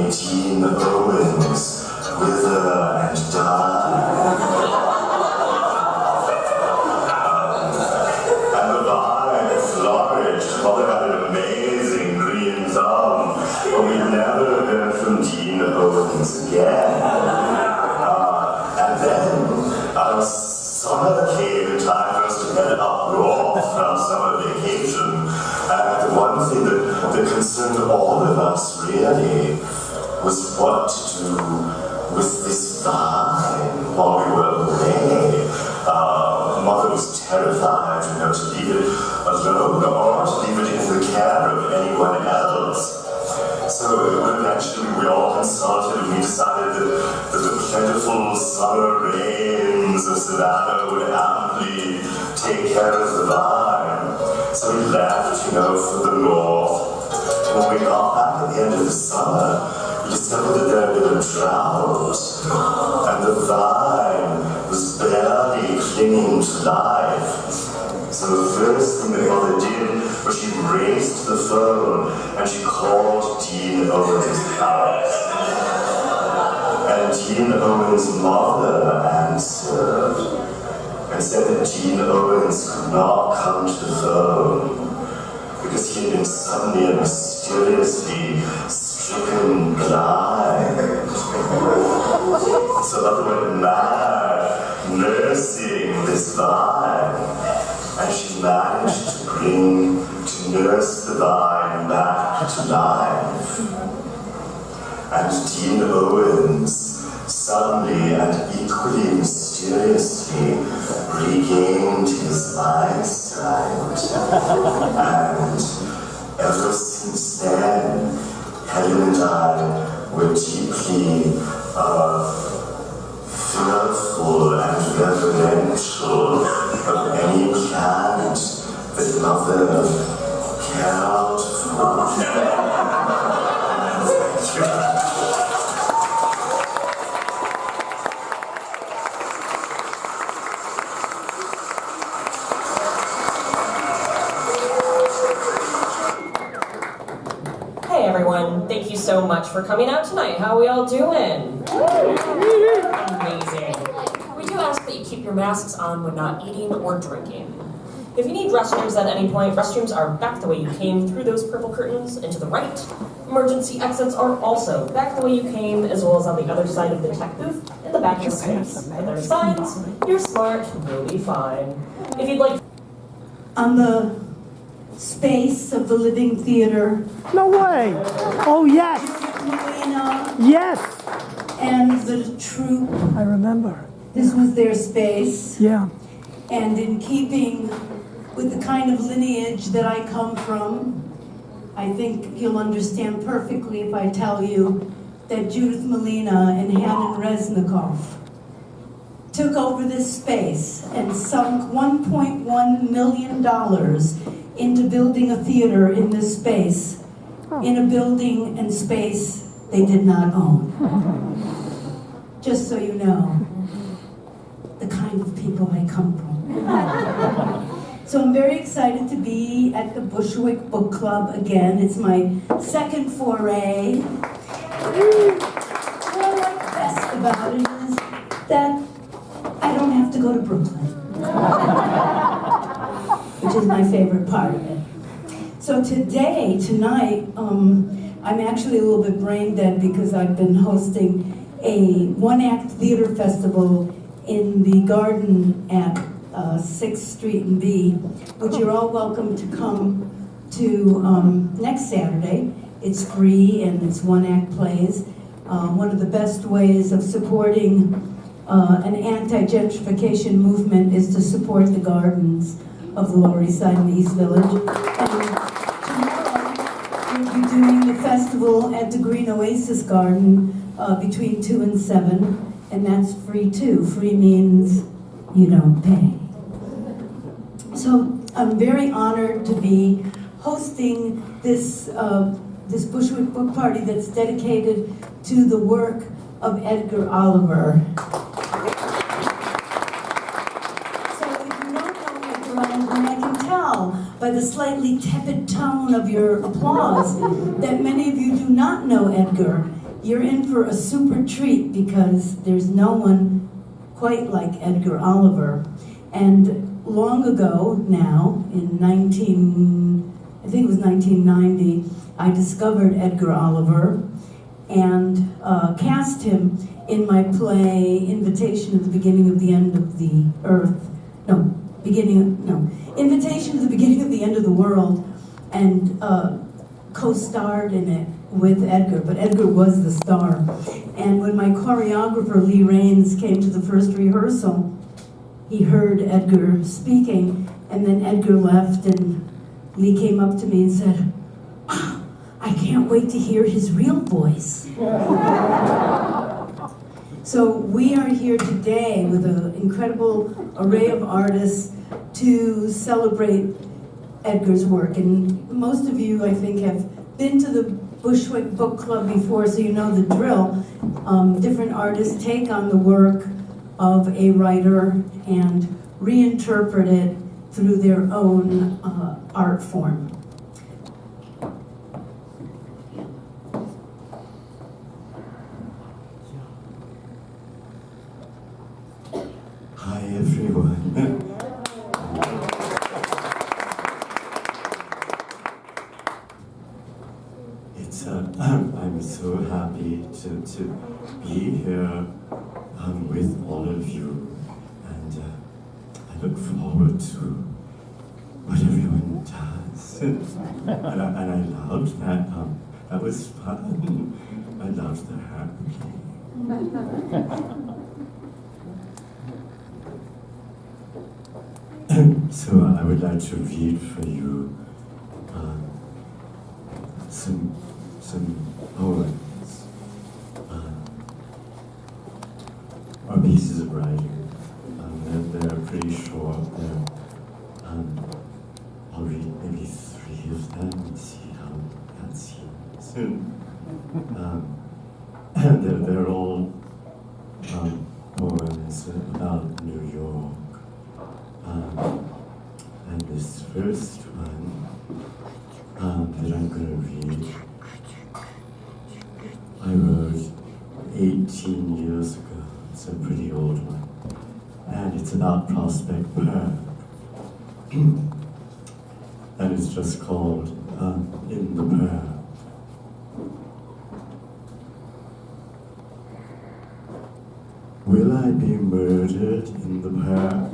may Dean Owens wither and die. And the vine flourished, Mother had an amazing green thumb, but we never heard from Dean Owens again. And then, summer came in time for us to head up north from summer vacation. And the one thing that concerned all of us really was what to do with this vine while we were away. Mother was terrified, to leave it alone or to leave it in the care of anyone else. So eventually we all consulted and we decided that the plentiful summer rains of Savannah would amply take care of the vine. So we left, for the north. When we got back at the end of the summer, we discovered that there had been a drought, and the vine was barely clinging to life. So the first thing that Mother did was she raced to the phone and she called Dean Owens' house. And Dean Owens' mother answered and said that Dean Owens could not come to the phone because he had been suddenly and mysteriously stricken blind. So Mother went mad, nursing this vine, and she managed to nurse the vine back to life. And Dean Owens suddenly and equally mysteriously regained his eyesight. And ever since then, Helen and I were deeply fearful and reverential of any plant that Mother cared for. Hey everyone, thank you so much for coming out tonight. How are we all doing? Amazing. We do ask that you keep your masks on when not eating or drinking. If you need restrooms at any point, restrooms are back the way you came through those purple curtains and to the right. Emergency exits are also back the way you came, as well as on the other side of the tech booth in the back of the space. But there are signs, you're smart, you'll be fine. If you'd like... On the space of the Living Theater. No way! Oh, yes! Marina Yes! and the troupe. I remember. This was their space. Yeah. And in keeping with the kind of lineage that I come from, I think you'll understand perfectly if I tell you that Judith Malina and Hanan Resnikoff took over this space and sunk $1.1 million into building a theater in this space, in a building and space they did not own. Just so you know, the kind of people I come from. So I'm very excited to be at the Bushwick Book Club again. It's my second foray. What I like best about it is that I don't have to go to Brooklyn, which is my favorite part of it. So tonight, I'm actually a little bit brain dead because I've been hosting a one-act theater festival in the garden at 6th Street and B, which you're all welcome to come to next Saturday. It's free and it's one-act plays. One of the best ways of supporting an anti-gentrification movement is to support the gardens of the Lower East Side and the East Village. And tomorrow we'll be doing the festival at the Green Oasis Garden between 2 and 7, and that's free too. Free means you don't pay. So I'm very honored to be hosting this this Bushwick book party that's dedicated to the work of Edgar Oliver. So if you don't know Edgar Oliver, and I can tell by the slightly tepid tone of your applause that many of you do not know Edgar, you're in for a super treat because there's no one quite like Edgar Oliver. And long ago now, in I think it was 1990, I discovered Edgar Oliver and cast him in my play Invitation to the Beginning of the End of the Earth. Invitation to the Beginning of the End of the World, and co-starred in it with Edgar, but Edgar was the star. And when my choreographer, Lee Raines, came to the first rehearsal, he heard Edgar speaking, and then Edgar left, and Lee came up to me and said, "Wow, I can't wait to hear his real voice." So we are here today with an incredible array of artists to celebrate Edgar's work. And most of you, I think, have been to the Bushwick Book Club before, so you know the drill. Different artists take on the work of a writer and reinterpret it through their own art form. Hi everyone. I'm so happy to be here with all of you, and I look forward to what everyone does. and I loved that. That was fun. I loved the happy. So I would like to read for you some poems or pieces of writing. They're pretty short. I'll read maybe 3 of them and see how that seems. They're all poems about New York. And this first one that I'm going to read, I wrote 18 years ago. It's a pretty old one. And it's about Prospect Park. And it's just called In the Park. Will I be murdered in the park?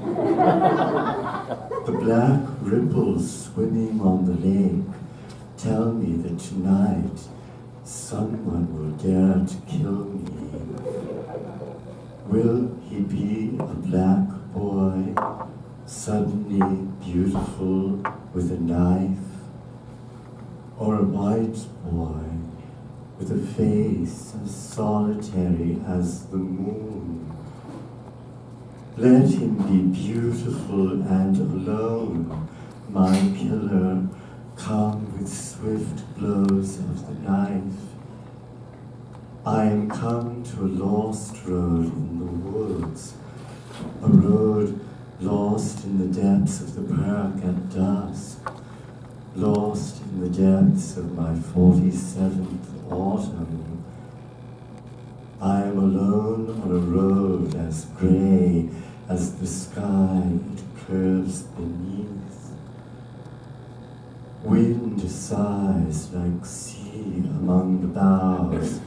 The black ripples swimming on the lake tell me that tonight someone will dare to kill me. Will he be a black boy, suddenly beautiful with a knife? Or a white boy with a face as solitary as the moon? Let him be beautiful and alone, my killer. Come with swift blows of the knife. I am come to a lost road in the woods, a road lost in the depths of the park at dusk, lost in the depths of my 47th autumn. I am alone on a road as grey as the sky it curves beneath. Wind sighs like sea among the boughs.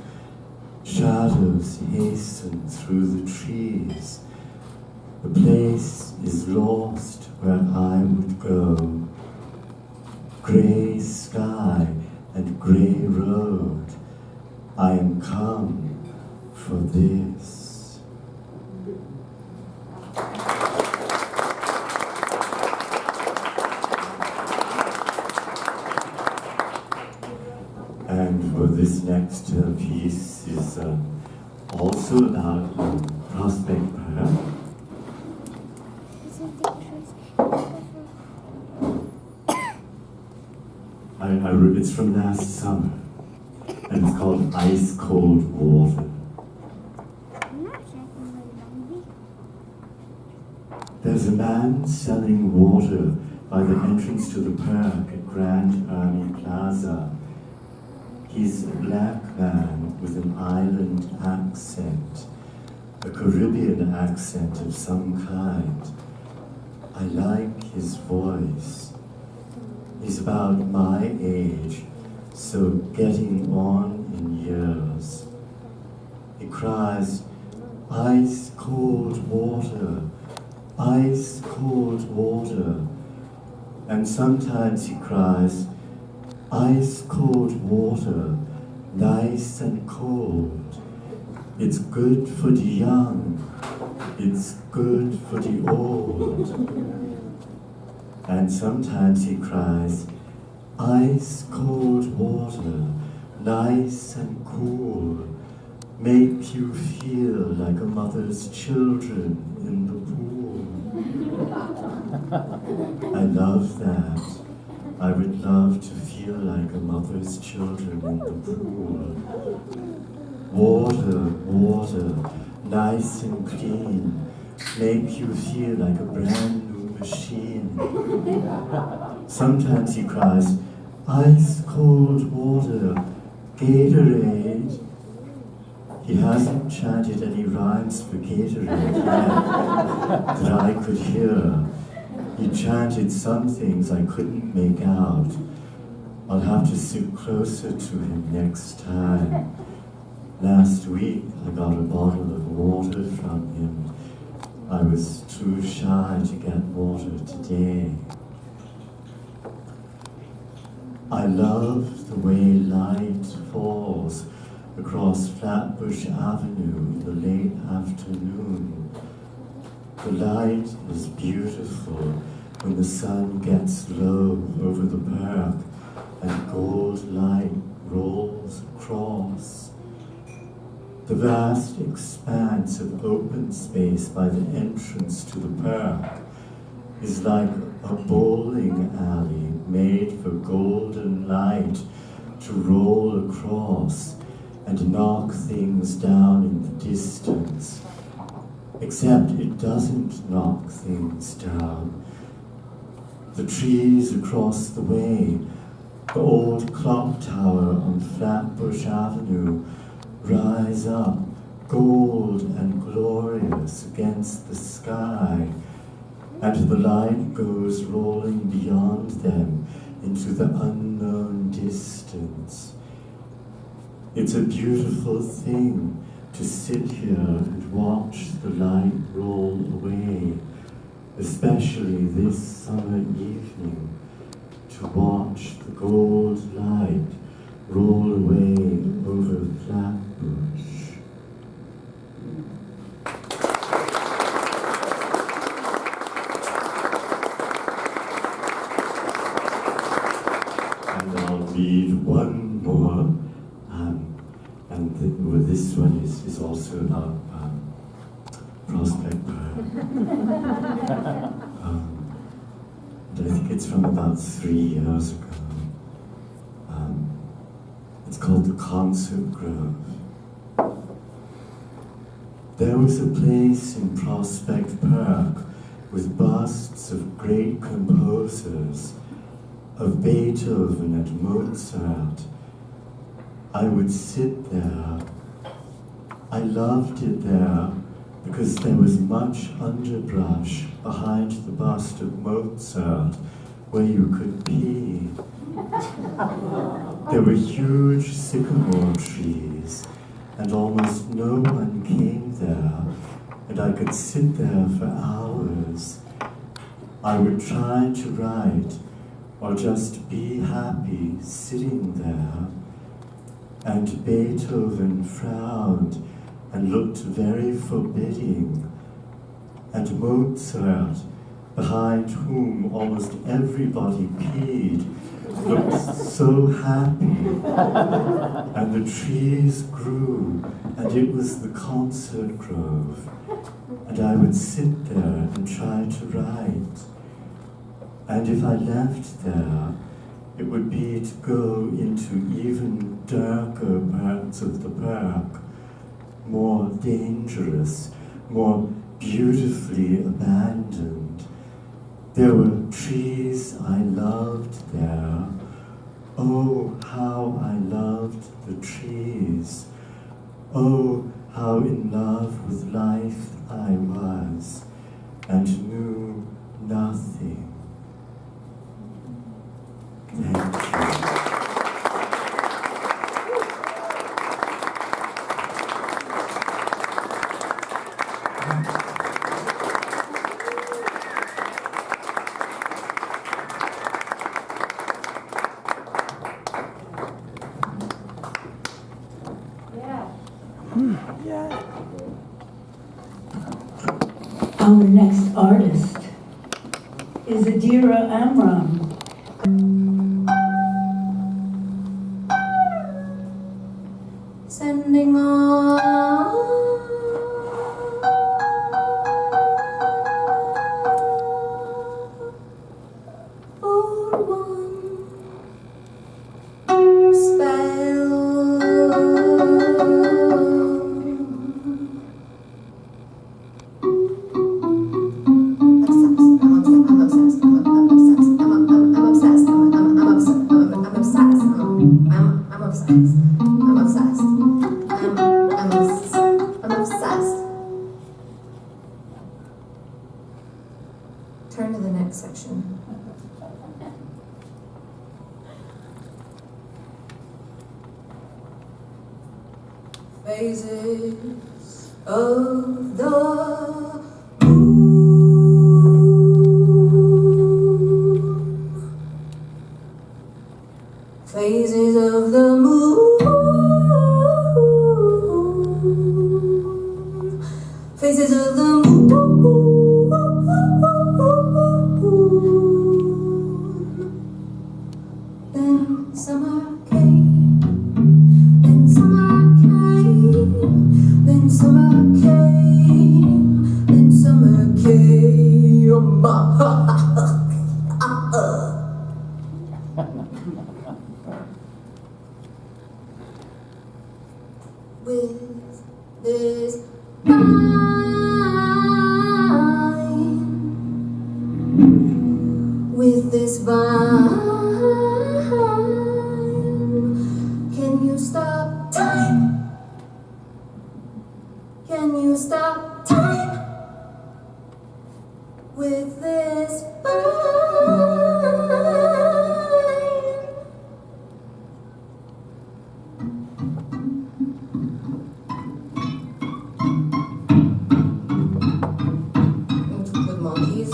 Shadows hasten through the trees. The place is lost where I would go. Grey sky and grey road. I am come for this. And for this next piece is also about Prospect Park. It's from last summer, and it's called Ice Cold Water. There's a man selling water by the entrance to the park at Grand Army Plaza. He He's a black man with an island accent, a Caribbean accent of some kind. I like his voice. He's about my age, so getting on in years. He cries, "Ice cold water, ice cold water." And sometimes he cries, "Ice cold water, nice and cold. It's good for the young, it's good for the old." And sometimes he cries, "Ice cold water, nice and cool, make you feel like a mother's children in the pool." I love that. I would love to feel like a mother's children in the pool. Water, water, nice and clean, make you feel like a brand new machine. Sometimes he cries, "Ice cold water, Gatorade." He hasn't chanted any rhymes for Gatorade yet that I could hear. He chanted some things I couldn't make out. I'll have to sit closer to him next time. Last week I got a bottle of water from him. I was too shy to get water today. I love the way light falls across Flatbush Avenue in the late afternoon. The light is beautiful when the sun gets low over the park and gold light rolls across. The vast expanse of open space by the entrance to the park is like a bowling alley made for golden light to roll across and knock things down in the distance. Except it doesn't knock things down. The trees across the way, the old clock tower on Flatbush Avenue, rise up, gold and glorious against the sky, and the light goes rolling beyond them into the unknown distance. It's a beautiful thing to sit here and watch the light roll away, especially this summer evening, to watch the gold light roll away over Flatbush. And I'll read one more. This one is also about Prospect Park. And I think it's from about 3 years ago. It's called the Concert Grove. There was a place in Prospect Park with busts of great composers, of Beethoven and Mozart. I would sit there. I loved it there because there was much underbrush behind the bust of Mozart where you could pee. There were huge sycamore trees and almost no one came there, and I could sit there for hours. I would try to write or just be happy sitting there. And Beethoven frowned and looked very forbidding. And Mozart, behind whom almost everybody peed, looked so happy. And the trees grew, and it was the concert grove. And I would sit there and try to write. And if I left there, it would be to go into even darker parts of the park, more dangerous, more beautifully abandoned. There were trees I loved there. Oh, how I loved the trees. Oh, how in love with life I was, and knew nothing. Thank you. Yeah. Our next artist is Adira Amram. Sending on for one spell. Turn to the next section. Phases of the moon. Phases of the moon. Phases of the moon. Then summer came, then summer came, then summer came, then summer came. With this vine, with this vine, can you stop time? Can you stop time? With this vine. With monkeys.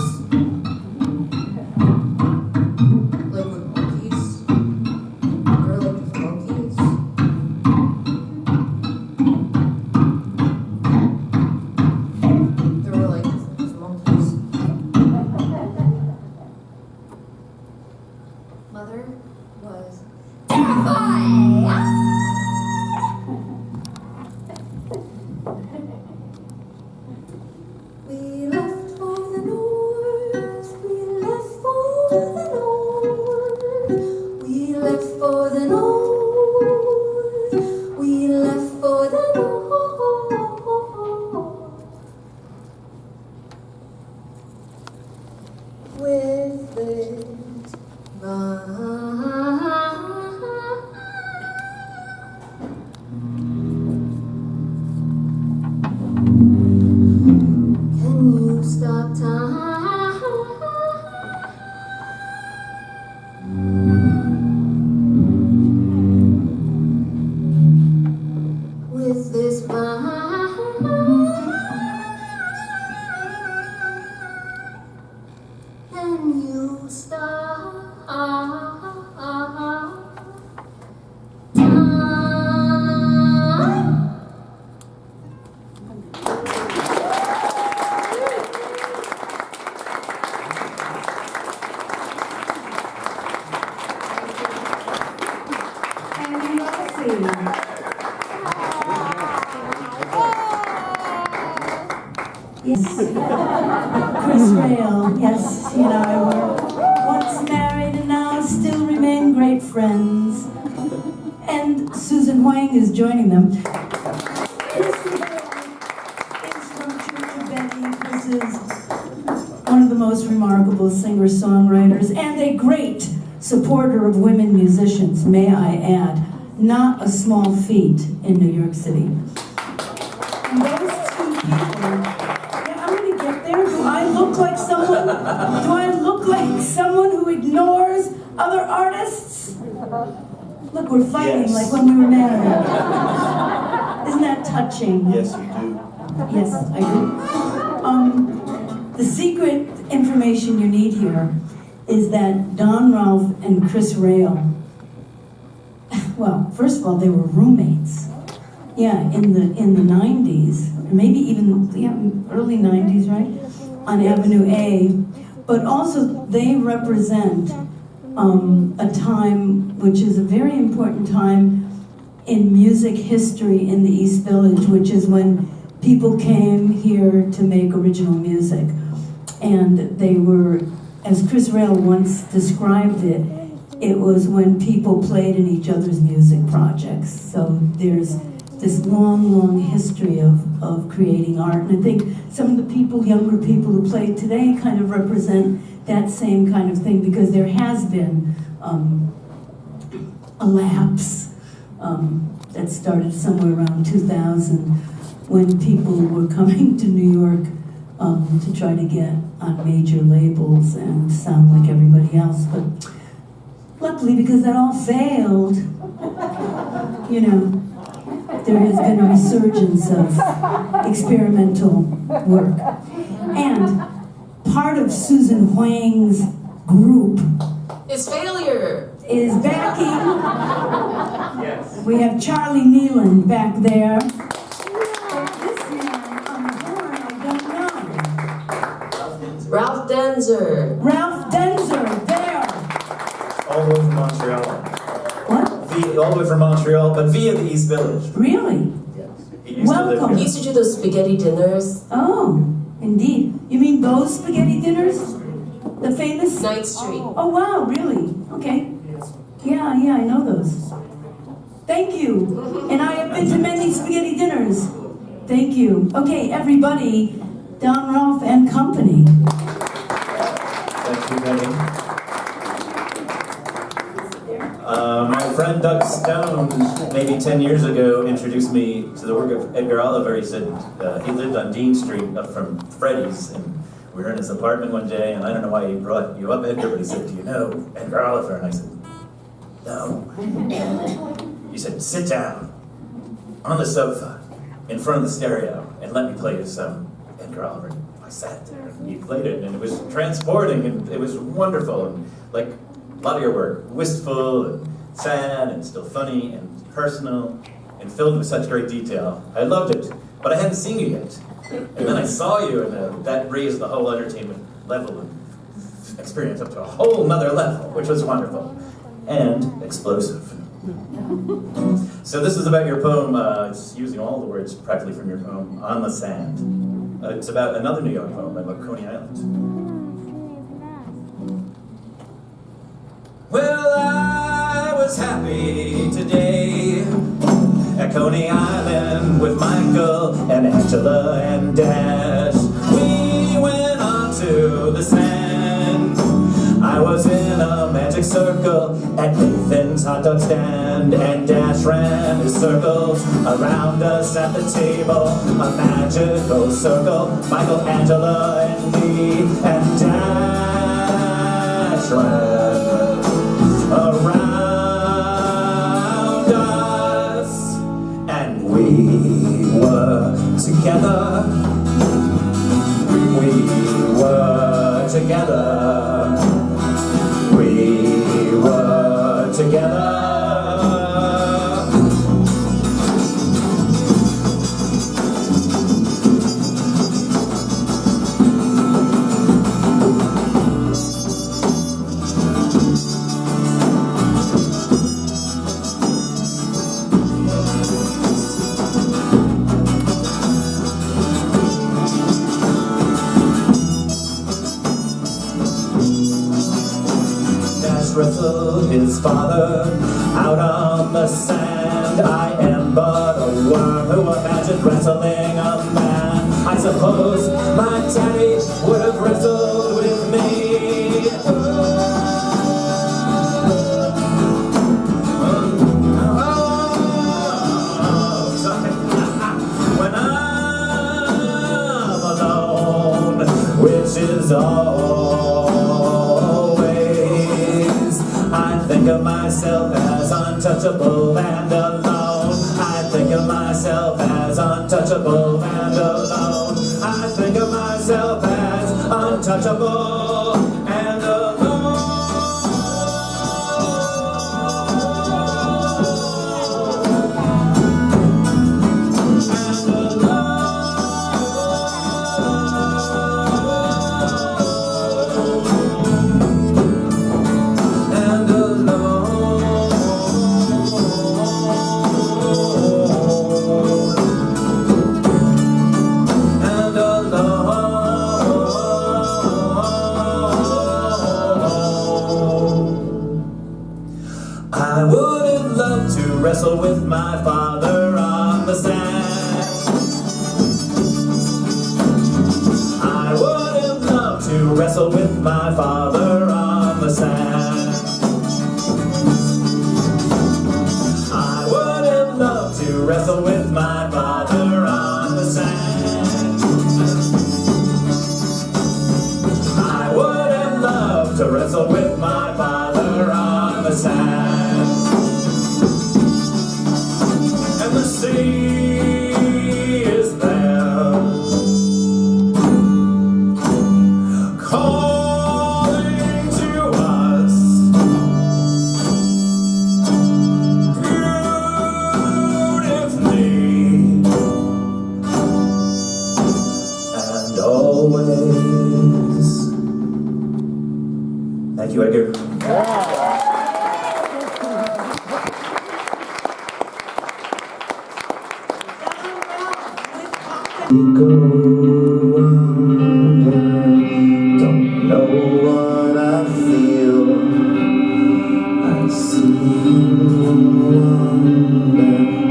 Like with monkeys. Or like with monkeys. There were like with monkeys. Mother was terrified. We left for the north, we left for the north, we left for the north, we left for the north. With this vine. Can you stop time? With this vine. Can you stop time? Yes. Chris Rail, yes, he and I were once married and now still remain great friends. And Susan Huang is joining them. Chris Rail is from Church of Benny. Chris is one of the most remarkable singer-songwriters and a great supporter of women musicians, may I add. Not a small feat in New York City. And those two people, yeah, I'm gonna get there. Do I look like someone? Do I look like someone who ignores other artists? Look, we're fighting Yes. like when we were married. Isn't that touching? Yes, you do. Yes, I do. The secret information you need here is that Don Ralph and Chris Rail, well, first of all, they were roommates. Yeah, in the 90s, maybe even early 90s, right? On Avenue A. But also, they represent a time which is a very important time in music history in the East Village, which is when people came here to make original music. And they were, as Chris Rail once described it, it was when people played in each other's music projects. So there's this long, long history of creating art. And I think some of the people, younger people who play today kind of represent that same kind of thing, because there has been a lapse that started somewhere around 2000 when people were coming to New York to try to get on major labels and sound like everybody else. But luckily, because that all failed, you know, there has been a resurgence of experimental work. And part of Susan Huang's group It's failure. is backing. Yes. We have Charlie Nealon back there. This man on the horn, I don't know. Ralph Denzer. Ralph Denzer, there. All the way from Montreal. What? All the way from Montreal, but via the East Village. Really? Yes. He used to live Welcome. He here. used to do those spaghetti dinners. Oh, indeed. You mean those spaghetti dinners? The famous? 9th Street. Oh, wow, really? Okay. Yeah, I know those. Thank you. And I have been to many spaghetti dinners. Thank you. Okay, everybody, Don Ralph and Company. Thank you, Betty. My friend Doug Stone, maybe 10 years ago, introduced me to the work of Edgar Oliver. He said he lived on Dean Street up from Freddy's, and we were in his apartment one day, and I don't know why he brought you up, Edgar, but he said, "Do you know Edgar Oliver?" And I said, "No." He said, "Sit down on the sofa in front of the stereo and let me play you some Edgar Oliver." I sat there and he played it, and it was transporting, and it was wonderful, and like a lot of your work, wistful and sad and still funny and personal and filled with such great detail. I loved it, but I hadn't seen you yet. And then I saw you, and that raised the whole entertainment level of experience up to a whole nother level, which was wonderful and explosive. So this is about your poem. It's using all the words practically from your poem, On the Sand. It's about another New York poem about Coney Island. Well, I was happy today at Coney Island with Michael and Angela and Dash. We went on to the sand. I was in a magic circle at Nathan's hot dog stand, and Dash ran his circles around us at the table. A magical circle, Michael, Angela, and me, and Dash ran around us, and we were together. We were together. We were together. Wrestled his father out on the sand. I am but a worm who imagined wrestling a man. I suppose my daddy would have wrestled with me. always I think of myself as untouchable and alone. I think of myself as untouchable and alone. I think of myself as untouchable and alone. I would have loved to wrestle with my father on the sand. I would have loved to wrestle with my father on the sand. I would have loved to wrestle with my father on the sand. I would have loved to wrestle with my father on the sand. And the sea is there, calling to us beautifully and always. Thank you, Edgar. We go under, don't know what I feel. I see him wonder,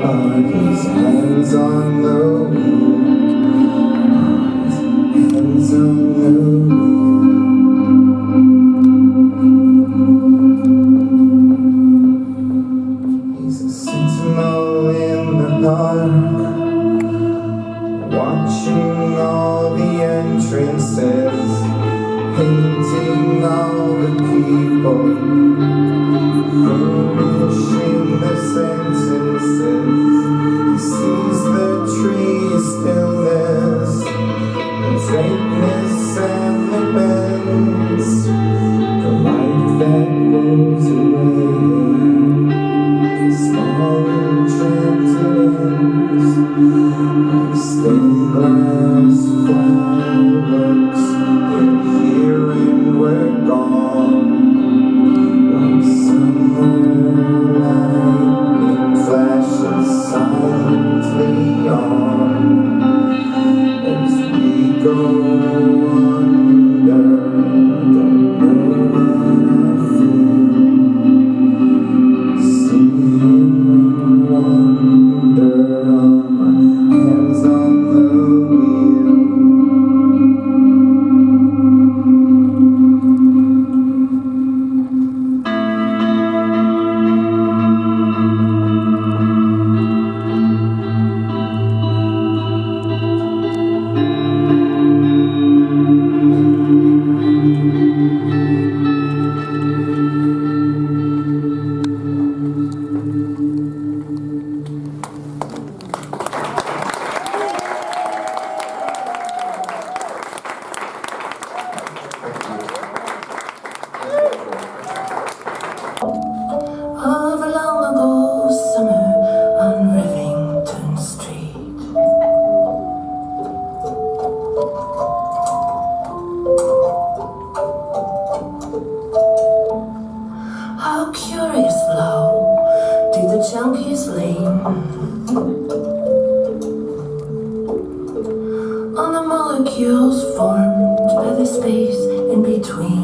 are his hands on the wheel? Are his hands on the wheel? He's a sentinel in the dark, watching all the entrances, painting all the people, finishing the sentences. He sees the trees' stillness, the straightness and the bends, the light that moves away, small enchanted ends. Stained glass fireworks, they're here and we're gone. Like summer lightning flashes silently on as we go under. Don't know what I feel. See him wander on my hands on the wheel. Of a long ago summer on Rivington Street, how curious low did the junkies lean on the molecules formed by the space in between.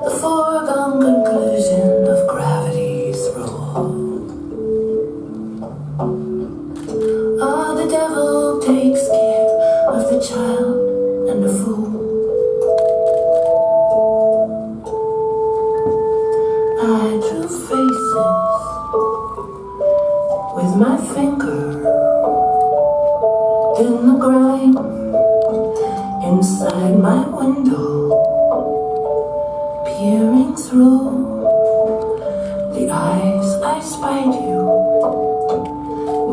The foregone conclusion of gravity's rule. Oh, the devil takes care of the child and the fool. I drew faces with my finger in the grime. eyes, I spied you.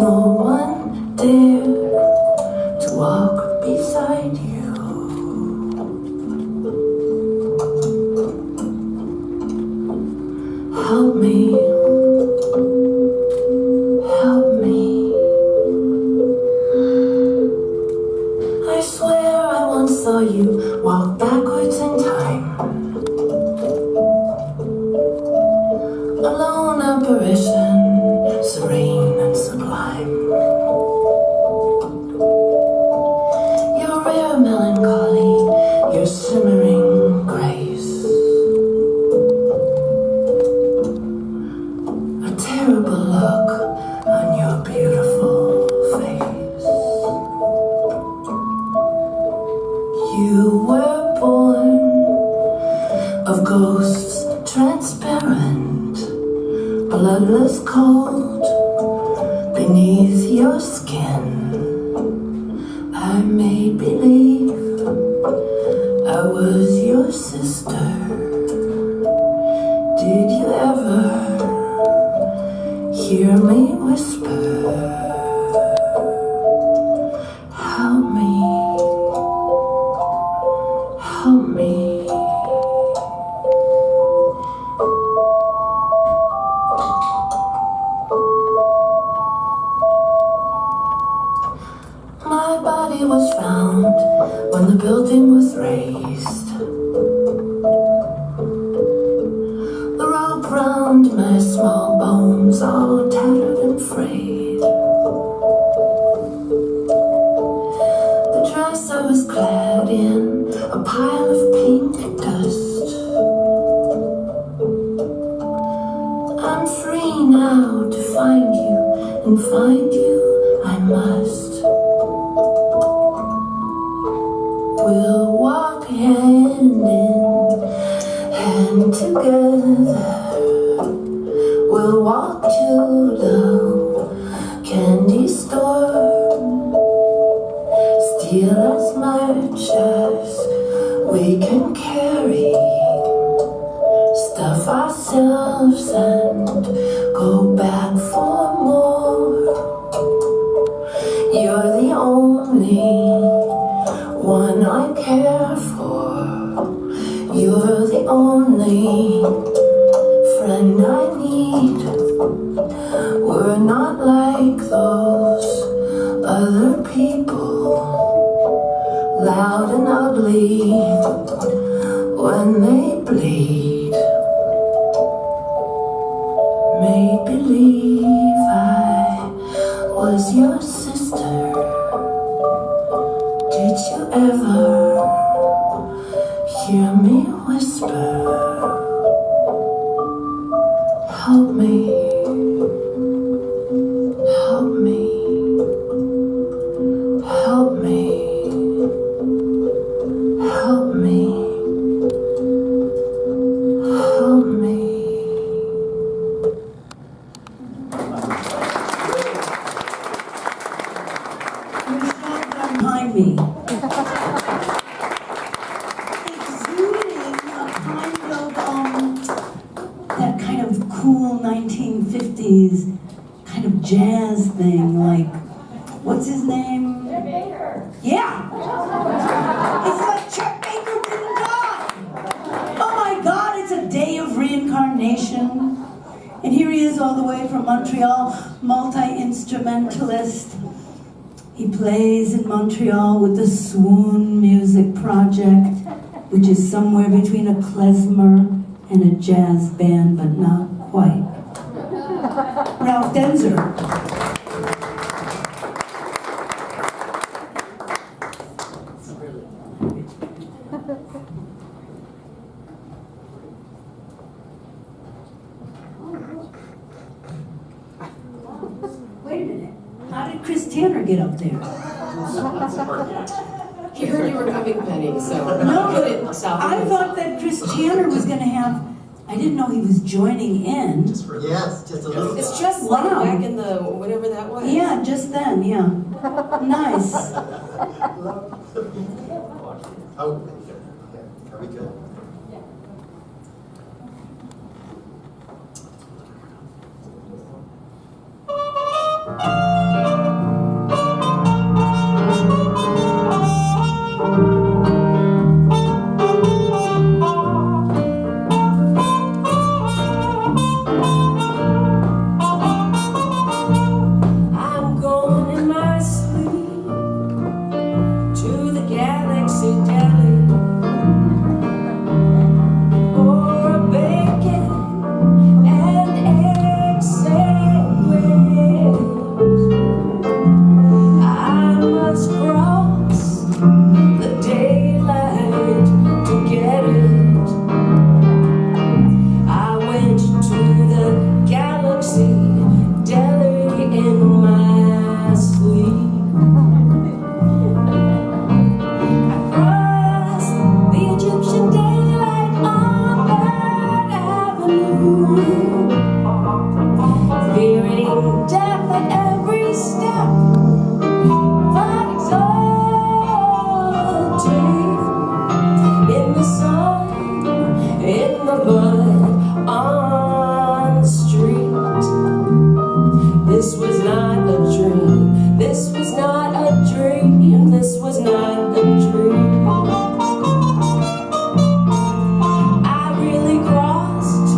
No one dared to walk beside you. Help me, help me. I swear I once saw you walk backwards in time. A lone apparition, serene and sublime. Your rare melancholy, your shimmering grace. A terrible look on your beautiful face. You were born of ghosts, transparent, bloodless cold beneath your skin. I made believe I was your sister. Did you ever hear me whisper? Help me, help me. My body was found when the building was raised. The rope round my small bones all tattered and frayed. The dress I was clad in, a pile of pink dust. I'm free now to find you, and find you I must. We'll walk hand in hand together. We'll walk to the candy store. Steal as much as we can carry. Stuff ourselves and go back for more. You're the only one I care for. You're the only friend I need. We're not like those other people, loud and ugly when they bleed. Make believe I was your sister. Did you ever hear me whisper? Help me, help me, help me, help me, help me. Behind me. Exuding a that kind of cool 1950s kind of jazz thing, like, what's his name? Chet Baker. Yeah! It's like Chet Baker didn't die! Oh my God, it's a day of reincarnation. And here he is all the way from Montreal, multi-instrumentalist. He plays in Montreal with the Swoon Music Project, which is somewhere between a klezmer and a jazz band, but not quite. Ralph Denzer. Wait a minute. How did Chris Tanner get up there? He heard you were coming, Penny, so No, he couldn't stop I himself. thought that Chris Tanner was going to have. I didn't know he was joining in. Yes, just a little. It's just like Wow. back in the whatever that was. Yeah, just then, yeah. Nice. Oh, are we good? at every step, but exalted in the sun, in the bud, on the street. This was not a dream. This was not a dream. This was not a dream. I really crossed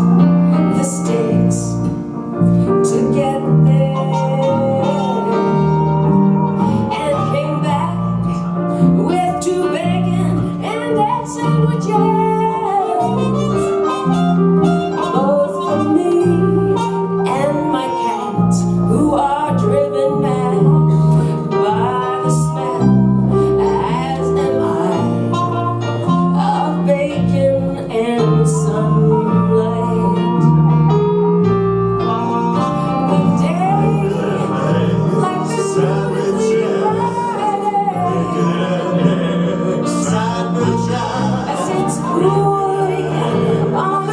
the stakes to get there, and came back with 2 bacon and egg sandwiches, both for me and my cats, who are driven mad by the smell, as am I, of bacon and sunlight. The day, like the smoothie as it's cooling on a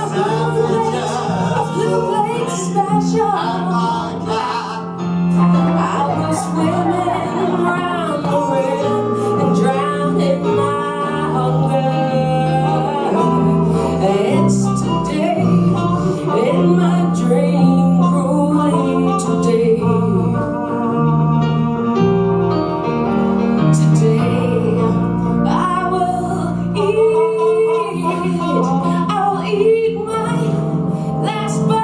blue plate special. I'll go swimming round the rim and drown in my hunger. It's today, in my dream, cruelly today. Today, I will eat my last bite.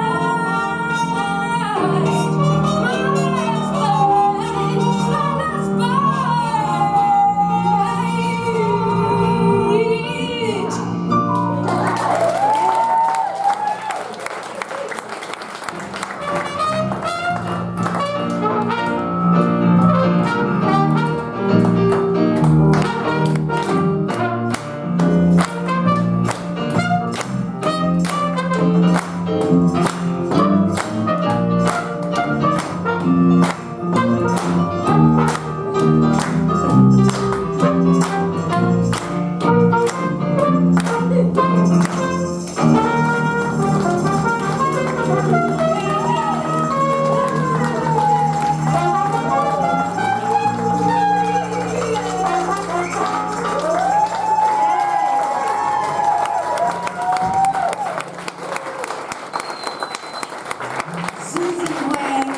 My last Susan Wang,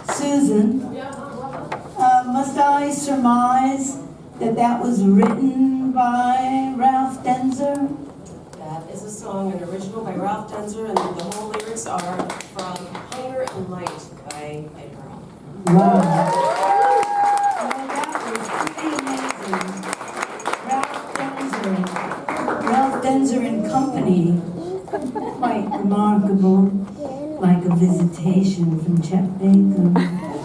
Susan, must I surmise that that was written by Ralph Denzer? That is a song, an original by Ralph Denzer, and the whole lyrics are from Hunger and Light by Edgar. Wow. Well, that was pretty amazing. Ralph Denzer and Company, quite remarkable, like a visitation from Chet Baker.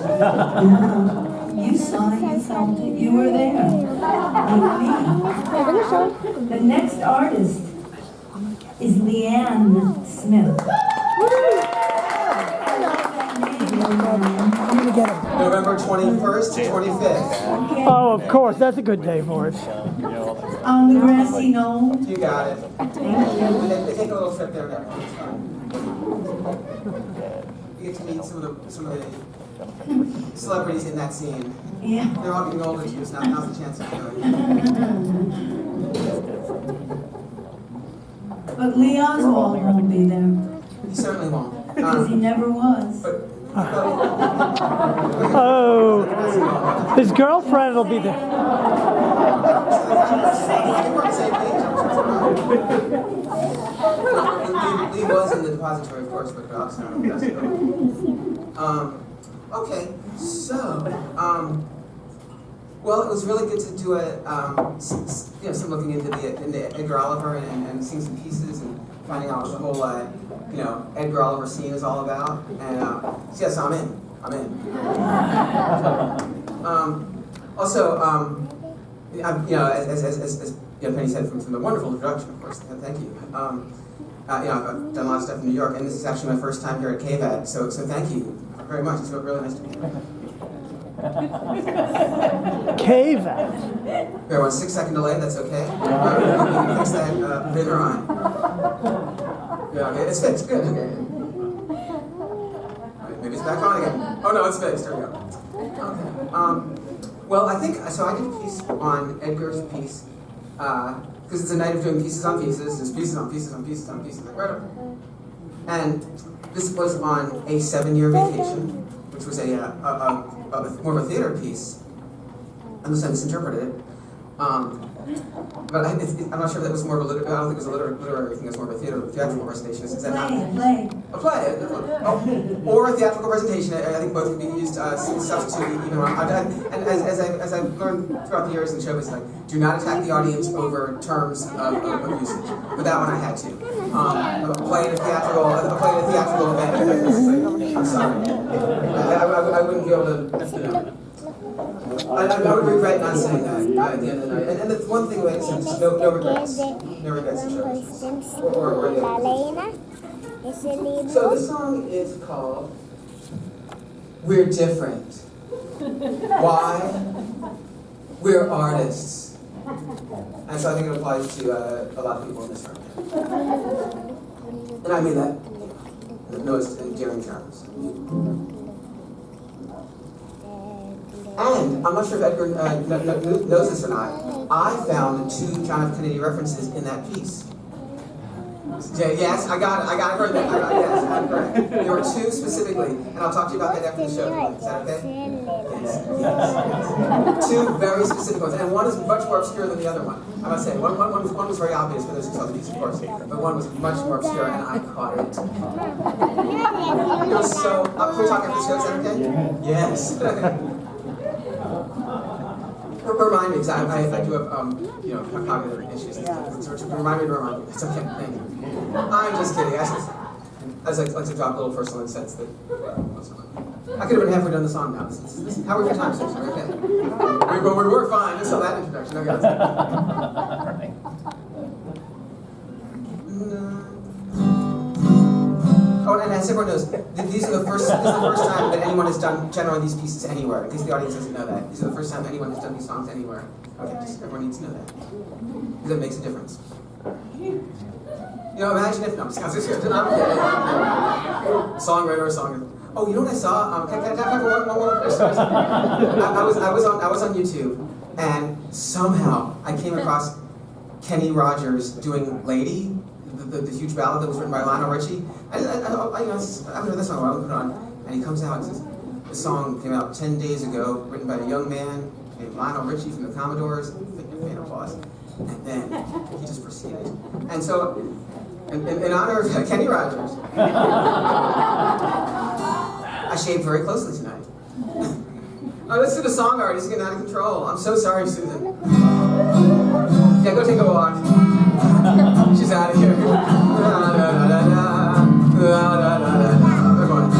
Yeah. You saw it, you felt it, you were there with me. The next artist is Leanne Smith. November 21st to 25th. Oh, of course, that's a good day for it. On the grassy knoll. You got it. Thank you. They take a little trip there now. You get to meet some of the celebrities in that scene. Yeah. They're all getting older too, so now's the chance to do it. But Lee Oswald won't be there, He certainly won't. because he never was. But Oh, his girlfriend will be there. I think we're on the same page. Lee was in the depository, of course, but Ralph's not. Okay, so, well, it was really good to do some looking into Edgar Oliver and seeing some pieces and finding out what the whole, Edgar Oliver scene is all about. And yes, I'm in. Also, as Penny said from the wonderful introduction, of course, thank you. I've done a lot of stuff in New York, and this is actually my first time here at KVAD, so thank you very much. It's really nice to be here. KVAD. Here, 1 6-second delay, that's okay. Fix that later on. Yeah, okay, it's fixed, good, okay. Maybe it's back on again. Oh no, it's fixed. There we go. Okay. Well, I think so. I did a piece on Edgar's piece because it's a night of doing pieces on pieces. There's pieces on pieces on pieces on pieces. Like right up. And this was on a 7-year vacation, which was more of a theater piece. Unless I misinterpreted it. But I'm not sure if that was more of a I don't think it was a literary thing. It was more of a theatrical presentation. Is that not? Play. A play. Or a theatrical presentation. I think both can be used substitute even on. And as I've learned throughout the years in show business, like, do not attack the audience over terms of usage. But that one I had to. A play in a theatrical event. I'm sorry. I wouldn't be able to. I would regret not saying that at the end of the night. And the one thing that makes sense is no regrets. No regrets in show business. Or the other. So this song is called We're Different. Why? We're artists. And so I think it applies to a lot of people in this room. And I mean that in most endearing terms. And I'm not sure if Edgar knows this or not. I found 2 John F. Kennedy references in that piece. Yes, I got it. I heard that. Yes, I'm correct. There were 2 specifically, and I'll talk to you about that after the show. Is that okay? Yes. 2 very specific ones, and one is much more obscure than the other one. I must say, one was very obvious for those who saw the piece, of course, but one was much more obscure, and I caught it. It was so. Can we talk after the show? Is that okay? Yes. Remind me, because I do have cognitive issues. Remind me. It's okay. Thank you. I'm just kidding. I like to drop a little personal insights that. I could have been halfway done the song now. How was your time, Susan? Okay. We were fine until that introduction. Okay, that's it. Oh, and as everyone knows, this is the first time that anyone has done generally these pieces anywhere. At least the audience doesn't know that. These are the first time anyone has done these songs anywhere. Okay, just everyone needs to know that. Because it makes a difference. Imagine if, no, I'm just here. Songwriter or songwriter. Oh, you know what I saw? Can I have one more? I was on YouTube, and somehow I came across Kenny Rogers doing Lady, the huge ballad that was written by Lionel Richie. I've heard this song, I'll put it on. And he comes out and says, the song came out 10 days ago, written by a young man named Lionel Richie from the Commodores. Fan applause. And then he just proceeded. And so, in honor of Kenny Rogers, I shaved very closely tonight. Oh, listen to the song already, it's getting out of control. I'm so sorry, Susan. Yeah, go take a walk. She's out of here. They're going.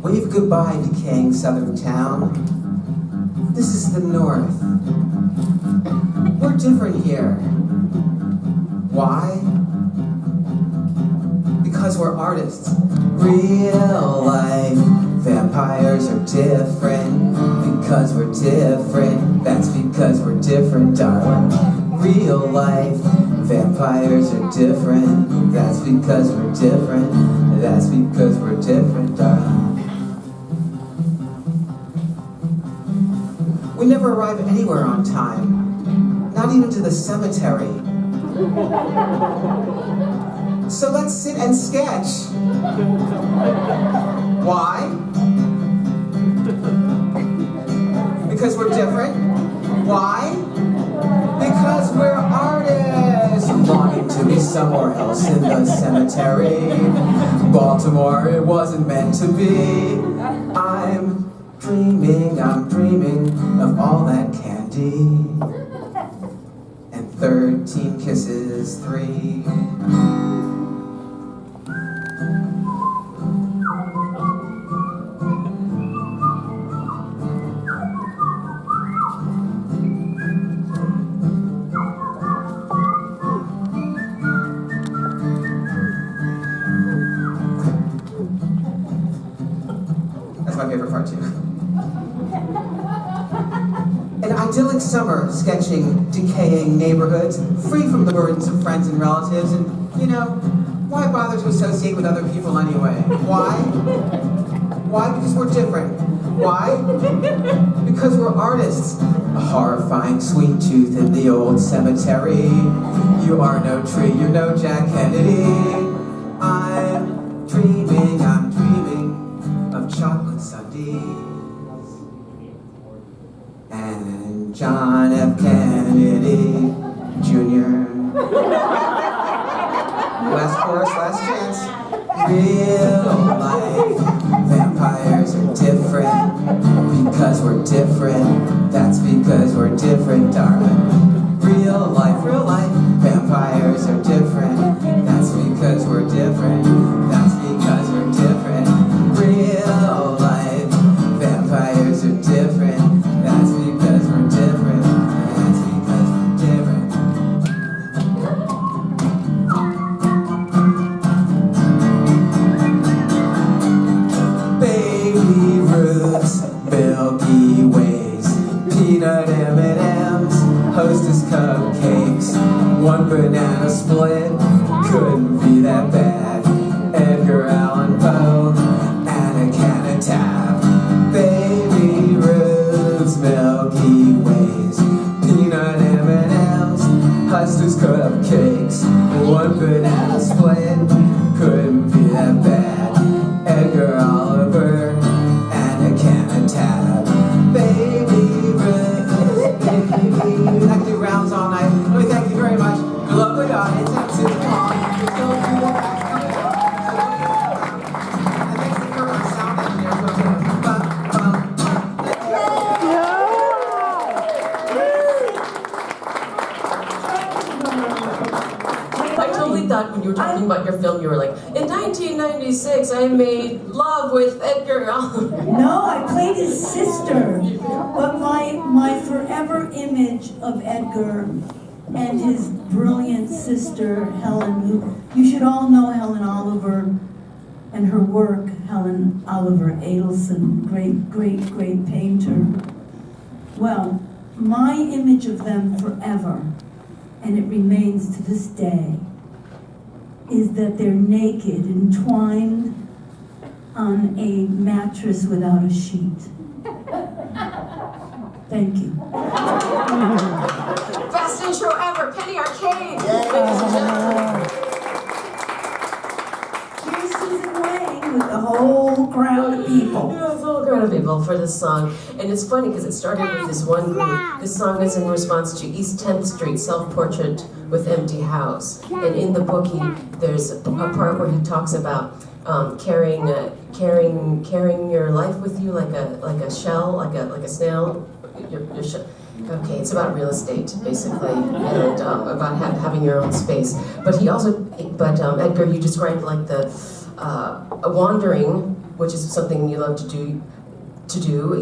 Wave goodbye, decaying southern town. This is the north. We're different here. Why? Because we're artists. Real life vampires are different. Because we're different. That's because we're different, darling. Real life vampires are different. That's because we're different. That's because we're different, darling. We never arrive anywhere on time, not even to the cemetery. So let's sit and sketch. Why? Because we're different. Why? Because we're artists longing to be somewhere else in the cemetery. Baltimore, it wasn't meant to be. I'm dreaming of all that candy and 13 kisses, 3. spent summer sketching decaying neighborhoods, free from the burdens of friends and relatives, and, you know, why bother to associate with other people anyway? Why? Why? Because we're different. Why? Because we're artists. A horrifying sweet tooth in the old cemetery. You are no tree, you're no Jack Kennedy. I'm dreaming of chocolate sundaes and John F. Kennedy Jr. Last chorus, last chance. Real life vampires are different because we're different. That's because we're different, darling. Real life vampires are different. That's because we're different. That's because we're different. Real life vampires are different. That's because we're different. That's because we're different. Baby Ruth's Milky Ways, peanut M&Ms, Hostess cupcakes, one banana split, couldn't be that bad. Edgar Allan Poe, and a can of Tab. Baby Ruth's Milky Ways, peanut M&Ms, Hostess cupcakes, one banana split, couldn't be that bad. Edgar Oliver, and a can of Tab. Baby Ruth, baby. I can do rounds all night. Let me thank you very much. Good luck with the audience. And thanks to Kurt, our sound engineer. I totally thought when you were talking about your film, you were like, in 1996, I made love with Edgar Allan. No, I played his sister. But my forever image of Edgar and his brilliant sister, Helen, who you should all know Helen Oliver and her work, Helen Oliver Adelson, great painter. Well, my image of them forever, and it remains to this day, is that they're naked, entwined on a mattress without a sheet. Thank you. Best intro ever, Penny Arcade. Ladies and gentlemen. Here's Susan Wang with the whole crowd of people. Yeah, it's a whole crowd of people for this song. And it's funny because it started with this one group. This song is in response to East 10th Street Self-Portrait with Empty House. And in the book, there's a part where he talks about carrying your life with you like a shell, like a snail. Your shell. Okay, it's about real estate basically, and about having your own space. But Edgar, you described like the wandering, which is something you love to do.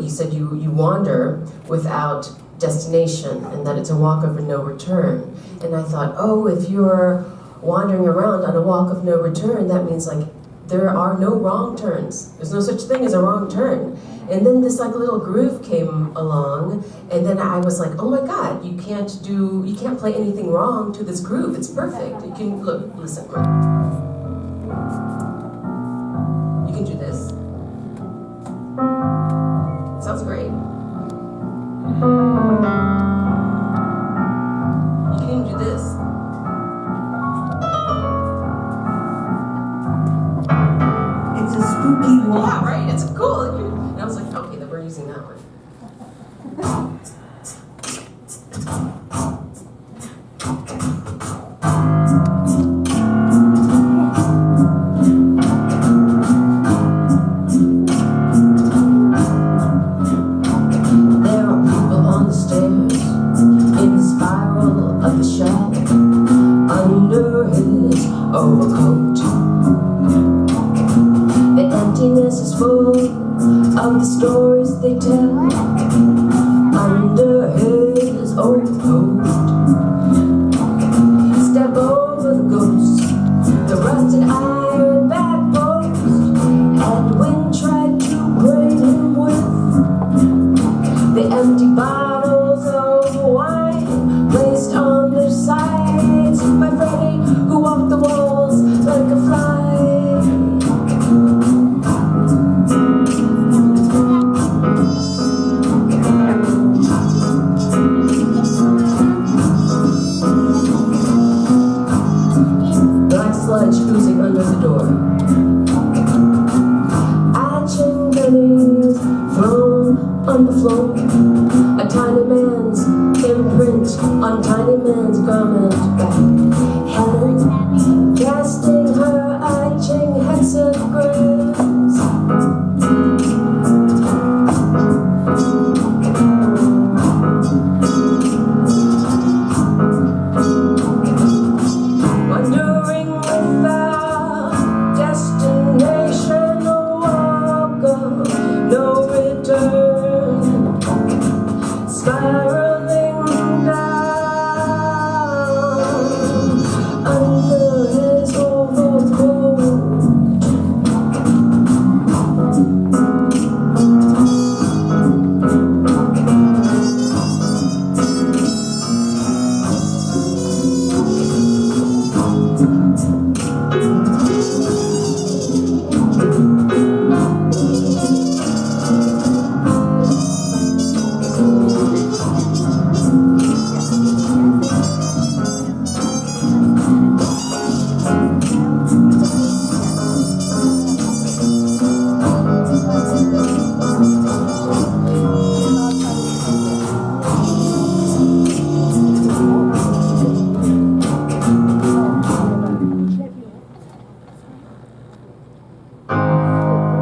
You said you wander without destination, and that it's a walk of no return. And I thought, oh, if you're wandering around on a walk of no return, that means like there are no wrong turns. There's no such thing as a wrong turn. And then this like little groove came along, and then I was like, oh my God, you can't play anything wrong to this groove. It's perfect. You can listen. You can do this. Sounds great. You can even do this. It's a spooky walk. Yeah, right. It's cool. And I was like, okay, then we're using that one. Of the stories they tell under his old coat. Step over the ghost, the rusted iron backpost, and wind tried to bring him with the empty bottles of sludge oozing under the door. Atching pennies thrown on the floor. A tiny man's imprint on tiny man's garment back. Helen casting her etching hexagrams. Wandering without destination, no walk of no return, spiraling down under his overcoat.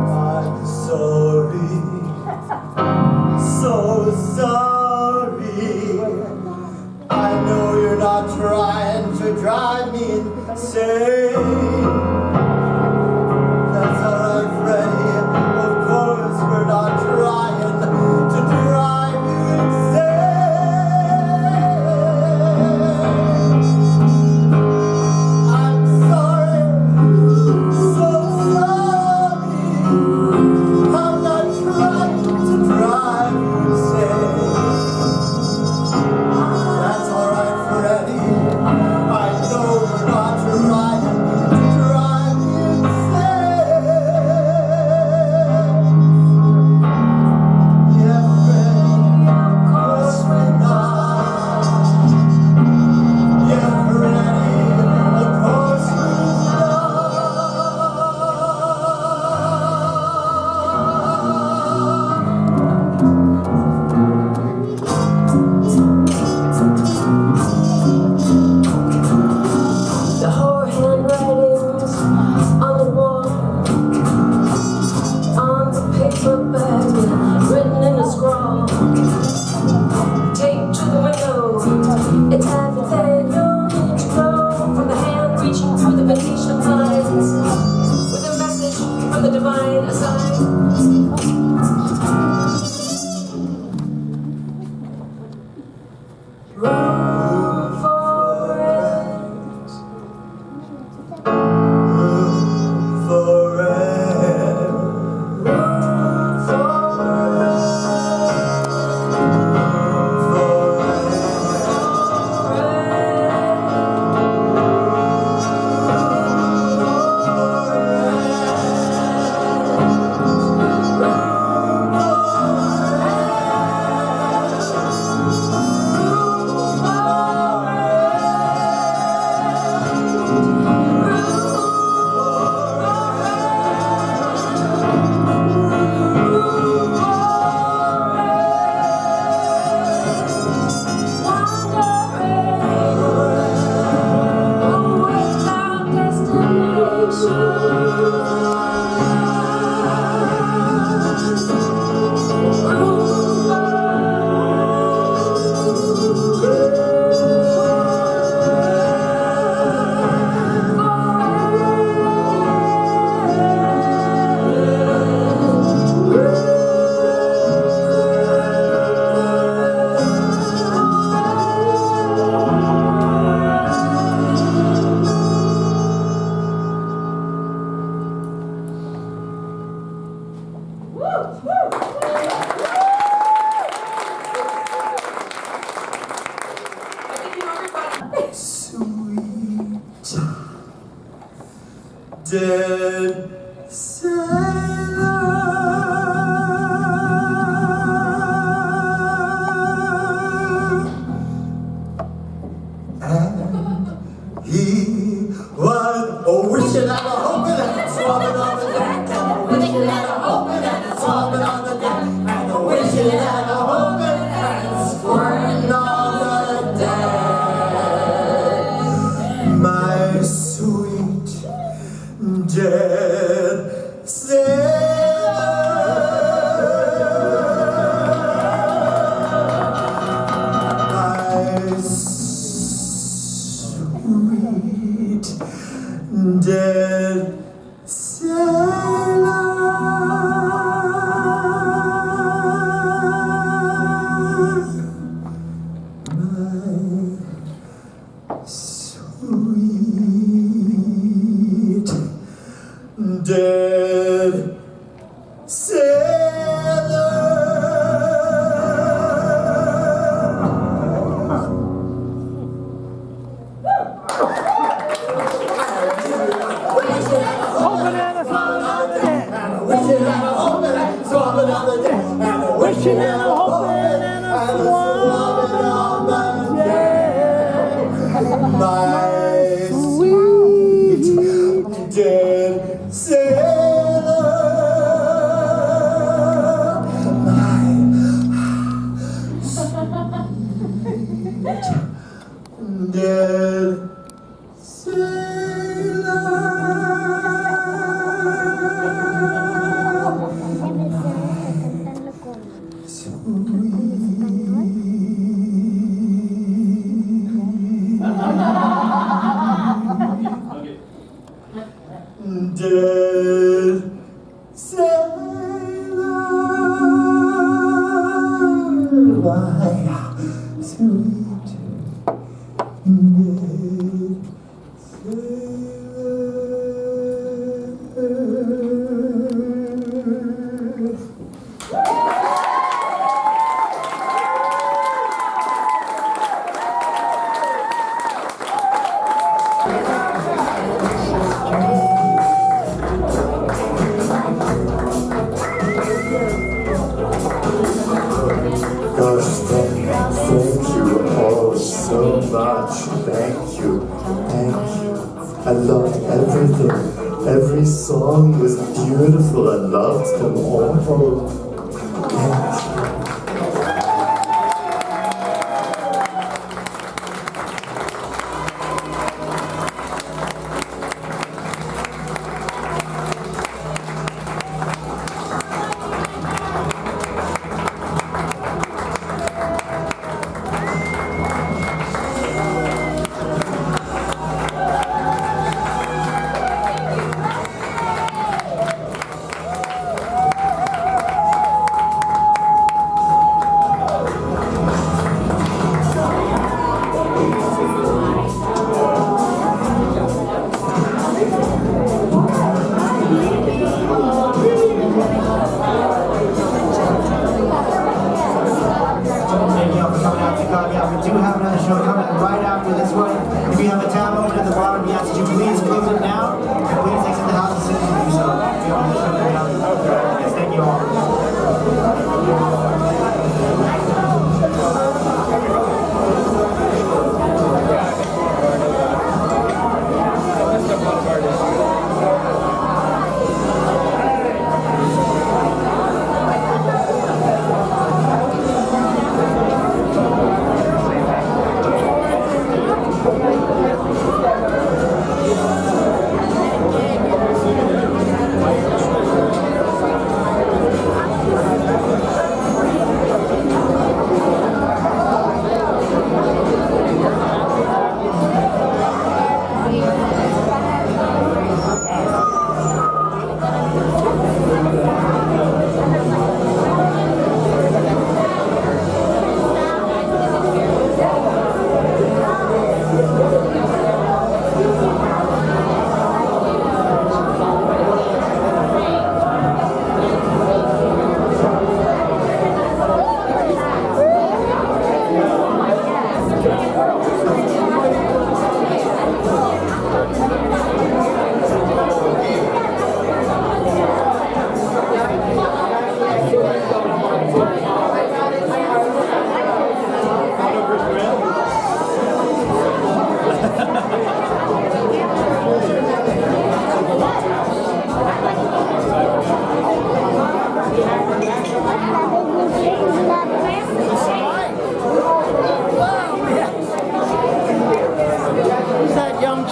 I'm sorry, so sorry. I know you're not trying to drive me insane. That's alright, Freddie. Of course we're not trying to drive you insane. I'm sorry, so sorry. I'm not trying to drive you insane. That's alright, Freddie. I know you're not trying to drive me insane. Yeah, Freddie, of course we're not. Yeah, Freddie, of course we're The whole handwritings on the wall, on the paper bag, written in a scrawl. Taped to the window, it's everything you need to know. From the hand reaching through the Venetian blinds, with a message from the divine aside. Room for rent. Dead sailor, and he was wishing and a hoping and a swabbing on the deck, and a wishing and a hoping and a swabbing on the deck, and a wishing and a hoping and squirting on the deck. My sweet dead sailor, my sweet dead sailor. Dead sailor. Hoping and a swabbing on the deck. Wishing and a hoping and swabbing on the deck, and a wishing and a hoping and a swabbing on the deck. My sweet dead sailor, my dead dead sailor, my sweet dead Gosh, thank you all so much. Thank you. I loved everything. Every song was beautiful. I loved them all. Thank you. We do have another show coming right after this one. If you have a tab open at the bottom, we ask that you please close it now and please exit the house as soon as you do so. We want to show you now. Yes, thank you all.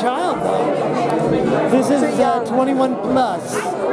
child, though. This is 21 plus.